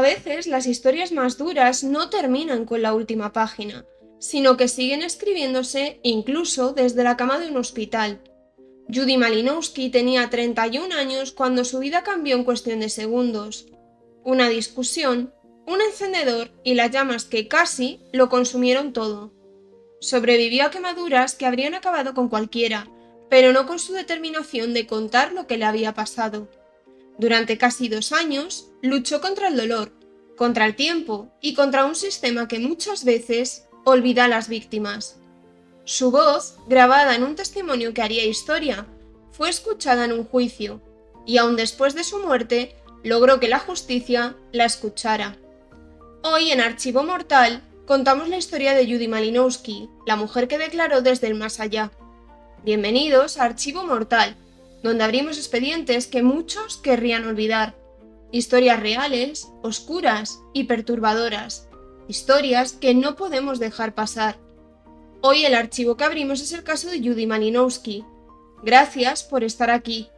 A veces las historias más duras no terminan con la última página, sino que siguen escribiéndose incluso desde la cama de un hospital. Judy Malinowski tenía 31 años cuando su vida cambió en cuestión de segundos. Una discusión, un encendedor y las llamas que casi lo consumieron todo. Sobrevivió a quemaduras que habrían acabado con cualquiera, pero no con su determinación de contar lo que le había pasado. Durante casi 2 años, luchó contra el dolor, contra el tiempo y contra un sistema que muchas veces olvida a las víctimas. Su voz, grabada en un testimonio que haría historia, fue escuchada en un juicio, y aun después de su muerte, logró que la justicia la escuchara. Hoy en Archivo Mortal contamos la historia de Judy Malinowski, la mujer que declaró desde el más allá. Bienvenidos a Archivo Mortal, donde abrimos expedientes que muchos querrían olvidar. Historias reales, oscuras y perturbadoras. Historias que no podemos dejar pasar. Hoy el archivo que abrimos es el caso de Judy Malinowski. Gracias por estar aquí.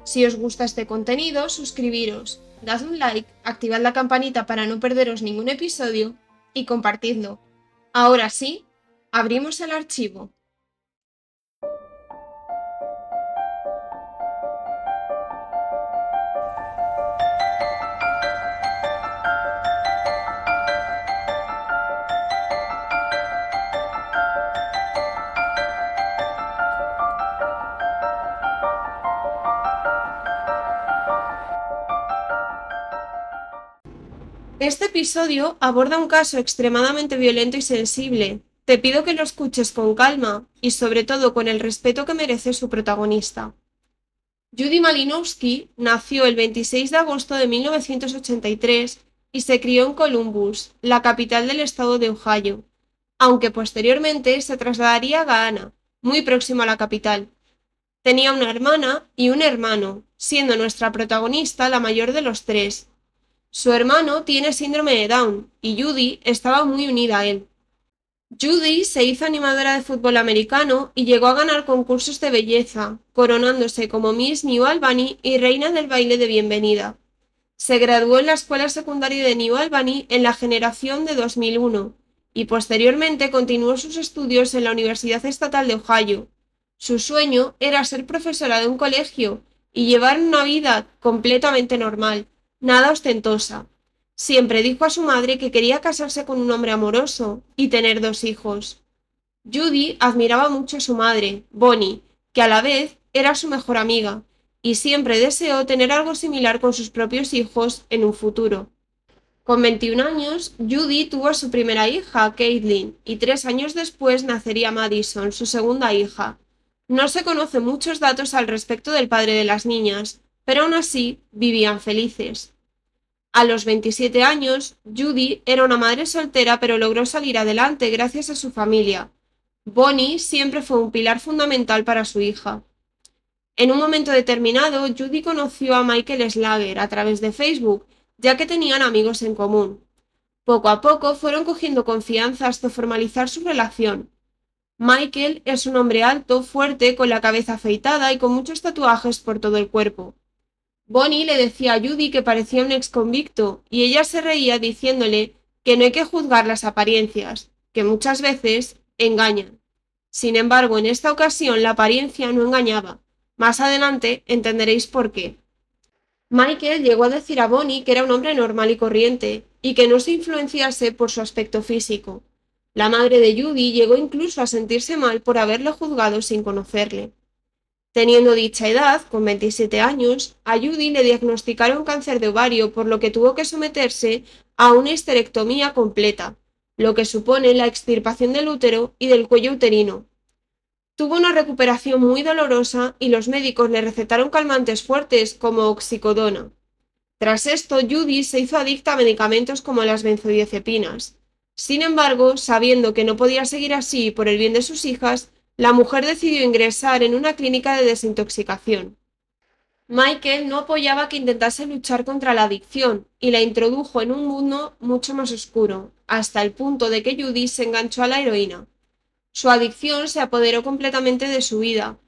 Si os gusta este contenido, suscribiros, dad un like, activad la campanita para no perderos ningún episodio y compartidlo. Ahora sí, abrimos el archivo. Este episodio aborda un caso extremadamente violento y sensible. Te pido que lo escuches con calma y sobre todo con el respeto que merece su protagonista. Judy Malinowski nació el 26 de agosto de 1983 y se crió en Columbus, la capital del estado de Ohio, aunque posteriormente se trasladaría a Gahanna, muy próximo a la capital. Tenía una hermana y un hermano, siendo nuestra protagonista la mayor de los tres. Su hermano tiene síndrome de Down y Judy estaba muy unida a él. Judy se hizo animadora de fútbol americano y llegó a ganar concursos de belleza, coronándose como Miss New Albany y reina del baile de bienvenida. Se graduó en la escuela secundaria de New Albany en la generación de 2001 y posteriormente continuó sus estudios en la Universidad Estatal de Ohio. Su sueño era ser profesora de un colegio y llevar una vida completamente normal, nada ostentosa. Siempre dijo a su madre que quería casarse con un hombre amoroso y tener 2 hijos. Judy admiraba mucho a su madre, Bonnie, que a la vez era su mejor amiga, y siempre deseó tener algo similar con sus propios hijos en un futuro. Con 21 años, Judy tuvo a su primera hija, Caitlin, y 3 años después nacería Madison, su segunda hija. No se conocen muchos datos al respecto del padre de las niñas, pero aún así vivían felices. A los 27 años, Judy era una madre soltera pero logró salir adelante gracias a su familia. Bonnie siempre fue un pilar fundamental para su hija. En un momento determinado, Judy conoció a Michael Slager a través de Facebook, ya que tenían amigos en común. Poco a poco fueron cogiendo confianza hasta formalizar su relación. Michael es un hombre alto, fuerte, con la cabeza afeitada y con muchos tatuajes por todo el cuerpo. Bonnie le decía a Judy que parecía un exconvicto y ella se reía diciéndole que no hay que juzgar las apariencias, que muchas veces engañan. Sin embargo, en esta ocasión la apariencia no engañaba. Más adelante entenderéis por qué. Michael llegó a decir a Bonnie que era un hombre normal y corriente y que no se influenciase por su aspecto físico. La madre de Judy llegó incluso a sentirse mal por haberle juzgado sin conocerle. Teniendo dicha edad, con 27 años, a Judy le diagnosticaron cáncer de ovario, por lo que tuvo que someterse a una histerectomía completa, lo que supone la extirpación del útero y del cuello uterino. Tuvo una recuperación muy dolorosa y los médicos le recetaron calmantes fuertes como oxicodona. Tras esto, Judy se hizo adicta a medicamentos como las benzodiazepinas. Sin embargo, sabiendo que no podía seguir así por el bien de sus hijas, la mujer decidió ingresar en una clínica de desintoxicación. Michael no apoyaba que intentase luchar contra la adicción y la introdujo en un mundo mucho más oscuro, hasta el punto de que Judy se enganchó a la heroína. Su adicción se apoderó completamente de su vida.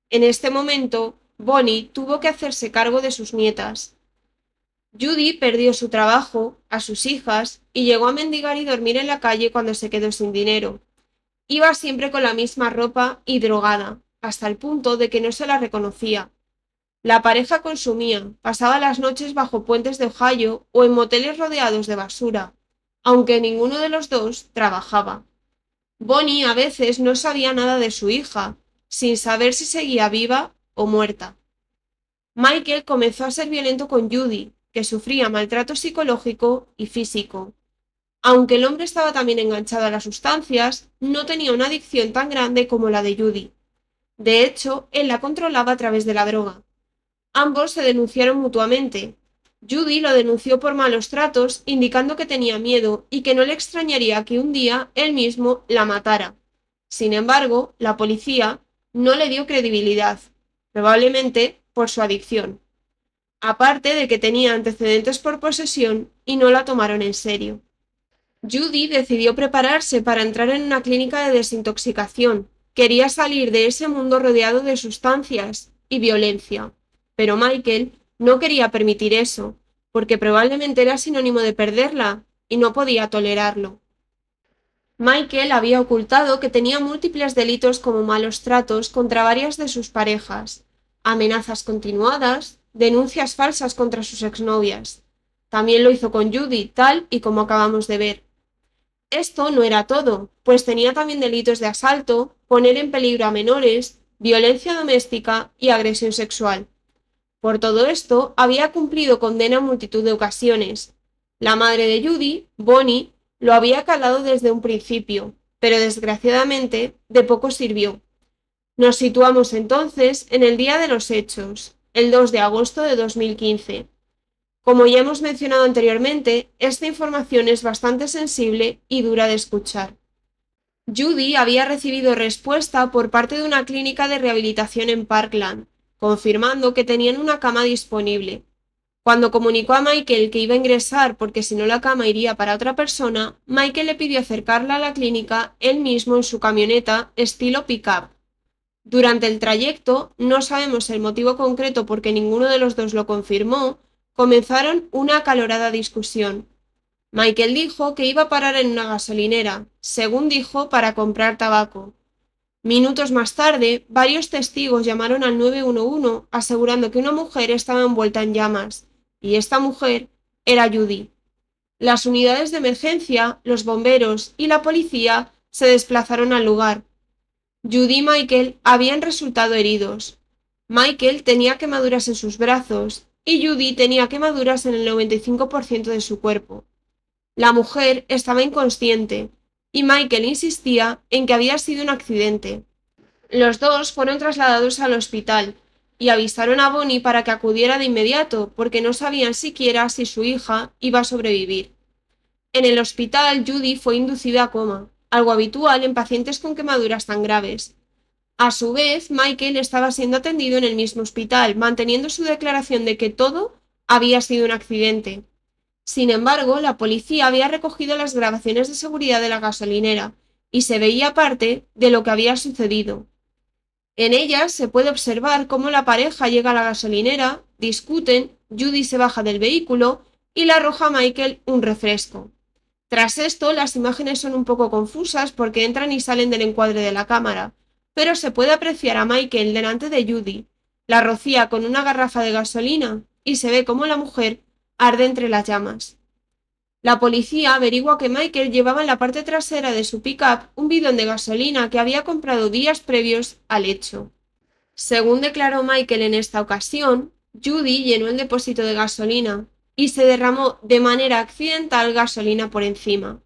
En este momento, Bonnie tuvo que hacerse cargo de sus nietas. Judy perdió su trabajo, a sus hijas, y llegó a mendigar y dormir en la calle cuando se quedó sin dinero. Iba siempre con la misma ropa y drogada, hasta el punto de que no se la reconocía. La pareja consumía, pasaba las noches bajo puentes de Ohio o en moteles rodeados de basura, aunque ninguno de los dos trabajaba. Bonnie a veces no sabía nada de su hija, sin saber si seguía viva o muerta. Michael comenzó a ser violento con Judy, que sufría maltrato psicológico y físico. Aunque el hombre estaba también enganchado a las sustancias, no tenía una adicción tan grande como la de Judy. De hecho, él la controlaba a través de la droga. Ambos se denunciaron mutuamente. Judy lo denunció por malos tratos, indicando que tenía miedo y que no le extrañaría que un día él mismo la matara. Sin embargo, la policía no le dio credibilidad, probablemente por su adicción, aparte de que tenía antecedentes por posesión y no la tomaron en serio. Judy decidió prepararse para entrar en una clínica de desintoxicación. Quería salir de ese mundo rodeado de sustancias y violencia. Pero Michael no quería permitir eso, porque probablemente era sinónimo de perderla y no podía tolerarlo. Michael había ocultado que tenía múltiples delitos como malos tratos contra varias de sus parejas, amenazas continuadas, denuncias falsas contra sus exnovias. También lo hizo con Judy, tal y como acabamos de ver. Esto no era todo, pues tenía también delitos de asalto, poner en peligro a menores, violencia doméstica y agresión sexual. Por todo esto, había cumplido condena en multitud de ocasiones. La madre de Judy, Bonnie, lo había calado desde un principio, pero desgraciadamente de poco sirvió. Nos situamos entonces en el día de los hechos, el 2 de agosto de 2015. Como ya hemos mencionado anteriormente, esta información es bastante sensible y dura de escuchar. Judy había recibido respuesta por parte de una clínica de rehabilitación en Parkland, confirmando que tenían una cama disponible. Cuando comunicó a Michael que iba a ingresar porque si no la cama iría para otra persona, Michael le pidió acercarla a la clínica él mismo en su camioneta estilo pick-up. Durante el trayecto, no sabemos el motivo concreto porque ninguno de los dos lo confirmó, comenzaron una acalorada discusión. Michael dijo que iba a parar en una gasolinera, según dijo, para comprar tabaco. Minutos más tarde, varios testigos llamaron al 911 asegurando que una mujer estaba envuelta en llamas, y esta mujer era Judy. Las unidades de emergencia, los bomberos y la policía se desplazaron al lugar. Judy y Michael habían resultado heridos. Michael tenía quemaduras en sus brazos y Judy tenía quemaduras en el 95% de su cuerpo. La mujer estaba inconsciente y Michael insistía en que había sido un accidente. Los dos fueron trasladados al hospital y avisaron a Bonnie para que acudiera de inmediato porque no sabían siquiera si su hija iba a sobrevivir. En el hospital, Judy fue inducida a coma, algo habitual en pacientes con quemaduras tan graves. A su vez, Michael estaba siendo atendido en el mismo hospital, manteniendo su declaración de que todo había sido un accidente. Sin embargo, la policía había recogido las grabaciones de seguridad de la gasolinera y se veía parte de lo que había sucedido. En ellas se puede observar cómo la pareja llega a la gasolinera, discuten, Judy se baja del vehículo y le arroja a Michael un refresco. Tras esto, las imágenes son un poco confusas porque entran y salen del encuadre de la cámara, pero se puede apreciar a Michael delante de Judy. La rocía con una garrafa de gasolina y se ve cómo la mujer arde entre las llamas. La policía averigua que Michael llevaba en la parte trasera de su pick-up un bidón de gasolina que había comprado días previos al hecho. Según declaró Michael en esta ocasión, Judy llenó el depósito de gasolina y se derramó de manera accidental gasolina por encima.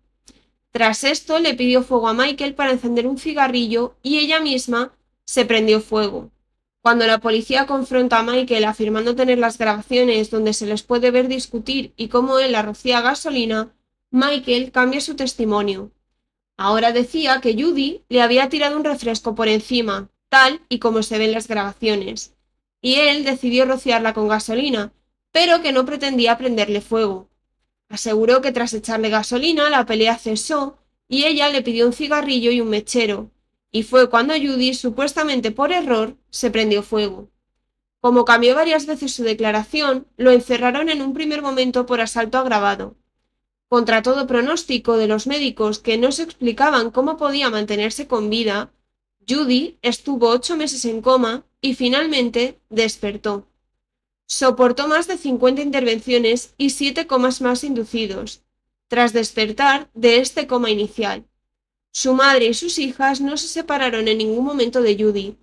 Tras esto le pidió fuego a Michael para encender un cigarrillo y ella misma se prendió fuego. Cuando la policía confronta a Michael afirmando tener las grabaciones donde se les puede ver discutir y cómo él la rocía gasolina, Michael cambia su testimonio. Ahora decía que Judy le había tirado un refresco por encima, tal y como se ve en las grabaciones, y él decidió rociarla con gasolina, pero que no pretendía prenderle fuego. Aseguró que tras echarle gasolina la pelea cesó y ella le pidió un cigarrillo y un mechero, y fue cuando Judy, supuestamente por error, se prendió fuego. Como cambió varias veces su declaración, lo encerraron en un primer momento por asalto agravado. Contra todo pronóstico de los médicos que no se explicaban cómo podía mantenerse con vida, Judy estuvo 8 meses en coma y finalmente despertó. Soportó más de 50 intervenciones y 7 comas más inducidos, tras despertar de este coma inicial. Su madre y sus hijas no se separaron en ningún momento de Judy.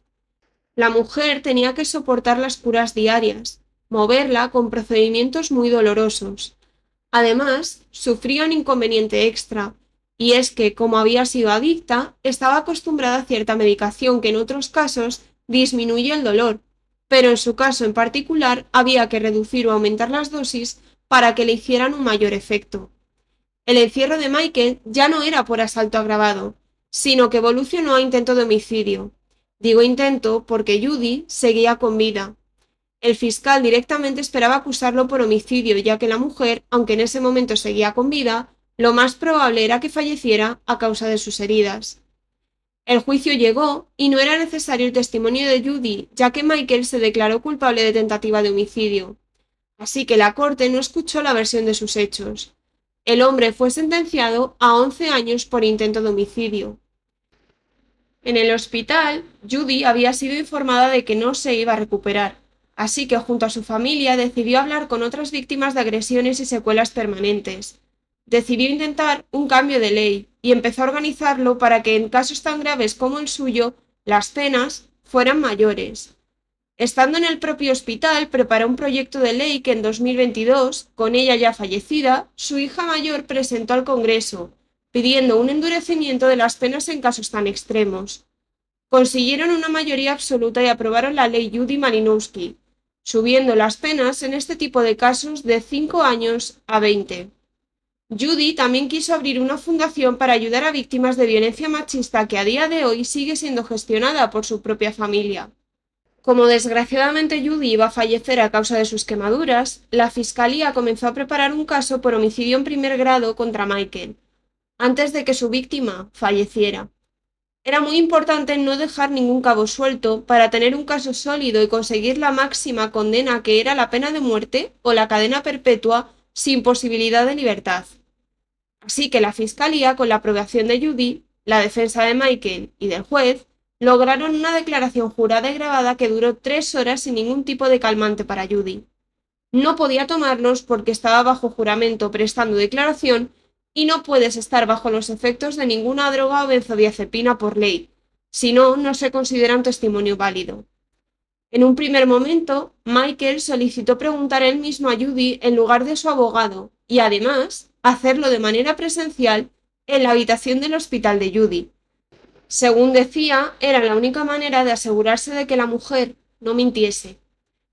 La mujer tenía que soportar las curas diarias, moverla con procedimientos muy dolorosos. Además, sufría un inconveniente extra, y es que, como había sido adicta, estaba acostumbrada a cierta medicación que en otros casos disminuye el dolor, pero en su caso en particular había que reducir o aumentar las dosis para que le hicieran un mayor efecto. El encierro de Michael ya no era por asalto agravado, sino que evolucionó a intento de homicidio. Digo intento porque Judy seguía con vida. El fiscal directamente esperaba acusarlo por homicidio, ya que la mujer, aunque en ese momento seguía con vida, lo más probable era que falleciera a causa de sus heridas. El juicio llegó y no era necesario el testimonio de Judy, ya que Michael se declaró culpable de tentativa de homicidio. Así que la corte no escuchó la versión de sus hechos. El hombre fue sentenciado a 11 años por intento de homicidio. En el hospital, Judy había sido informada de que no se iba a recuperar, así que junto a su familia decidió hablar con otras víctimas de agresiones y secuelas permanentes. Decidió intentar un cambio de ley y empezó a organizarlo para que en casos tan graves como el suyo, las penas fueran mayores. Estando en el propio hospital, preparó un proyecto de ley que en 2022, con ella ya fallecida, su hija mayor presentó al Congreso, pidiendo un endurecimiento de las penas en casos tan extremos. Consiguieron una mayoría absoluta y aprobaron la ley Judy Malinowski, subiendo las penas en este tipo de casos de 5 años a 20. Judy también quiso abrir una fundación para ayudar a víctimas de violencia machista que a día de hoy sigue siendo gestionada por su propia familia. Como desgraciadamente Judy iba a fallecer a causa de sus quemaduras, la fiscalía comenzó a preparar un caso por homicidio en primer grado contra Michael, antes de que su víctima falleciera. Era muy importante no dejar ningún cabo suelto para tener un caso sólido y conseguir la máxima condena, que era la pena de muerte o la cadena perpetua sin posibilidad de libertad. Así que la fiscalía, con la aprobación de Judy, la defensa de Michael y del juez, lograron una declaración jurada y grabada que duró 3 horas sin ningún tipo de calmante para Judy. No podía tomarlos porque estaba bajo juramento prestando declaración y no puedes estar bajo los efectos de ninguna droga o benzodiazepina por ley, si no, no se considera un testimonio válido. En un primer momento, Michael solicitó preguntar él mismo a Judy en lugar de su abogado y además hacerlo de manera presencial en la habitación del hospital de Judy. Según decía, era la única manera de asegurarse de que la mujer no mintiese.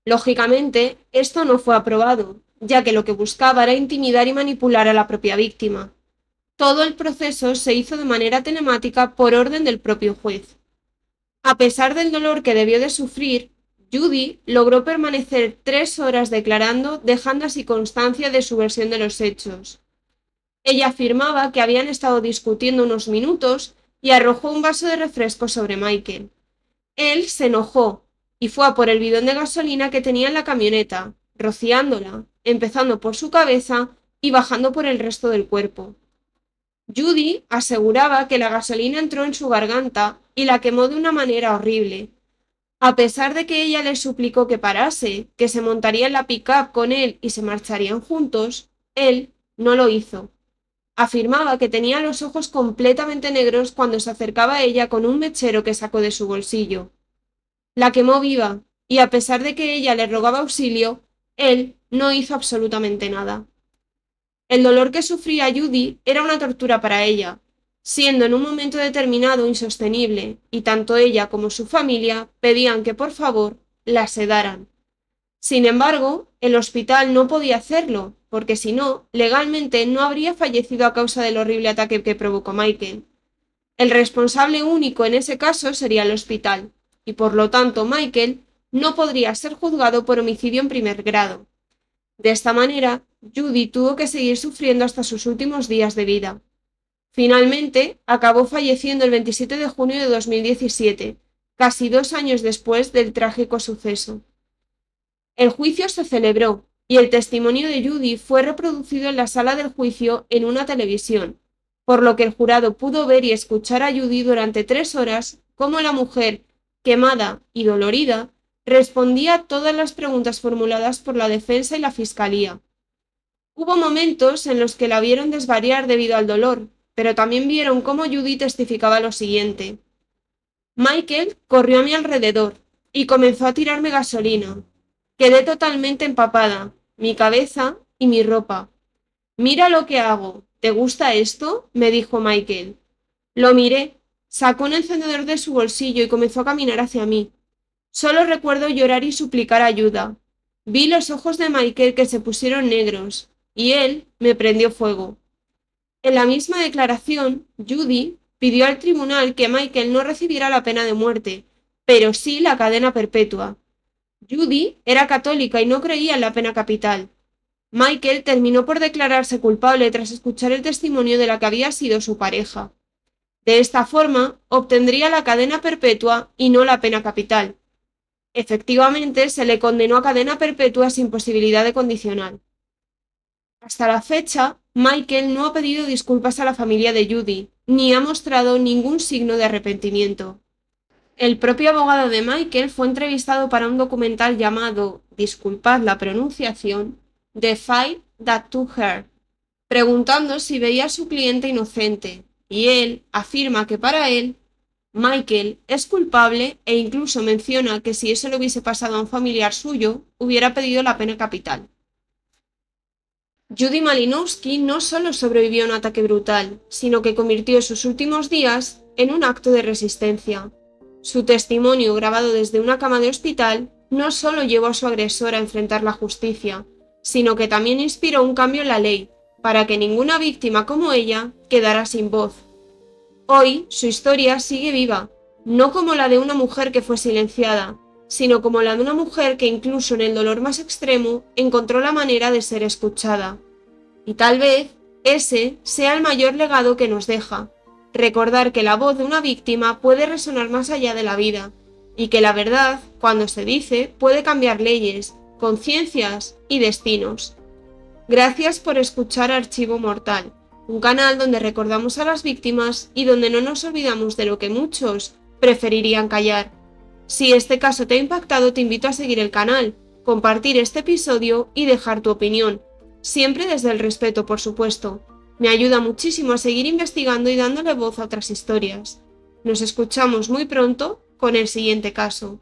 Lógicamente, esto no fue aprobado, ya que lo que buscaba era intimidar y manipular a la propia víctima. Todo el proceso se hizo de manera telemática por orden del propio juez. A pesar del dolor que debió de sufrir, Judy logró permanecer 3 horas declarando, dejando así constancia de su versión de los hechos. Ella afirmaba que habían estado discutiendo unos minutos y arrojó un vaso de refresco sobre Michael. Él se enojó y fue a por el bidón de gasolina que tenía en la camioneta, rociándola, empezando por su cabeza y bajando por el resto del cuerpo. Judy aseguraba que la gasolina entró en su garganta y la quemó de una manera horrible. A pesar de que ella le suplicó que parase, que se montaría en la pick-up con él y se marcharían juntos, él no lo hizo. Afirmaba que tenía los ojos completamente negros cuando se acercaba a ella con un mechero que sacó de su bolsillo. La quemó viva, y a pesar de que ella le rogaba auxilio, él no hizo absolutamente nada. El dolor que sufría Judy era una tortura para ella, siendo en un momento determinado insostenible, y tanto ella como su familia pedían que por favor la sedaran. Sin embargo, el hospital no podía hacerlo, porque si no, legalmente no habría fallecido a causa del horrible ataque que provocó Michael. El responsable único en ese caso sería el hospital, y por lo tanto Michael no podría ser juzgado por homicidio en primer grado. De esta manera, Judy tuvo que seguir sufriendo hasta sus últimos días de vida. Finalmente, acabó falleciendo el 27 de junio de 2017, casi 2 años después del trágico suceso. El juicio se celebró y el testimonio de Judy fue reproducido en la sala del juicio en una televisión, por lo que el jurado pudo ver y escuchar a Judy durante 3 horas cómo la mujer, quemada y dolorida, respondía a todas las preguntas formuladas por la defensa y la fiscalía. Hubo momentos en los que la vieron desvariar debido al dolor, pero también vieron cómo Judy testificaba lo siguiente. Michael corrió a mi alrededor y comenzó a tirarme gasolina. Quedé totalmente empapada, mi cabeza y mi ropa. Mira lo que hago. ¿Te gusta esto? Me dijo Michael. Lo miré. Sacó un encendedor de su bolsillo y comenzó a caminar hacia mí. Solo recuerdo llorar y suplicar ayuda. Vi los ojos de Michael que se pusieron negros, y él me prendió fuego. En la misma declaración, Judy pidió al tribunal que Michael no recibiera la pena de muerte, pero sí la cadena perpetua. Judy era católica y no creía en la pena capital. Michael terminó por declararse culpable tras escuchar el testimonio de la que había sido su pareja. De esta forma, obtendría la cadena perpetua y no la pena capital. Efectivamente, se le condenó a cadena perpetua sin posibilidad de condicional. Hasta la fecha, Michael no ha pedido disculpas a la familia de Judy, ni ha mostrado ningún signo de arrepentimiento. El propio abogado de Michael fue entrevistado para un documental llamado, disculpad la pronunciación, The Fight That Took Her, preguntando si veía a su cliente inocente, y él afirma que para él, Michael es culpable e incluso menciona que si eso le hubiese pasado a un familiar suyo, hubiera pedido la pena capital. Judy Malinowski no solo sobrevivió a un ataque brutal, sino que convirtió sus últimos días en un acto de resistencia. Su testimonio, grabado desde una cama de hospital, no solo llevó a su agresor a enfrentar la justicia, sino que también inspiró un cambio en la ley, para que ninguna víctima como ella quedara sin voz. Hoy su historia sigue viva, no como la de una mujer que fue silenciada, sino como la de una mujer que incluso en el dolor más extremo encontró la manera de ser escuchada. Y tal vez ese sea el mayor legado que nos deja, recordar que la voz de una víctima puede resonar más allá de la vida, y que la verdad, cuando se dice, puede cambiar leyes, conciencias y destinos. Gracias por escuchar Archivo Mortal, un canal donde recordamos a las víctimas y donde no nos olvidamos de lo que muchos preferirían callar. Si este caso te ha impactado, te invito a seguir el canal, compartir este episodio y dejar tu opinión, siempre desde el respeto, por supuesto. Me ayuda muchísimo a seguir investigando y dándole voz a otras historias. Nos escuchamos muy pronto con el siguiente caso.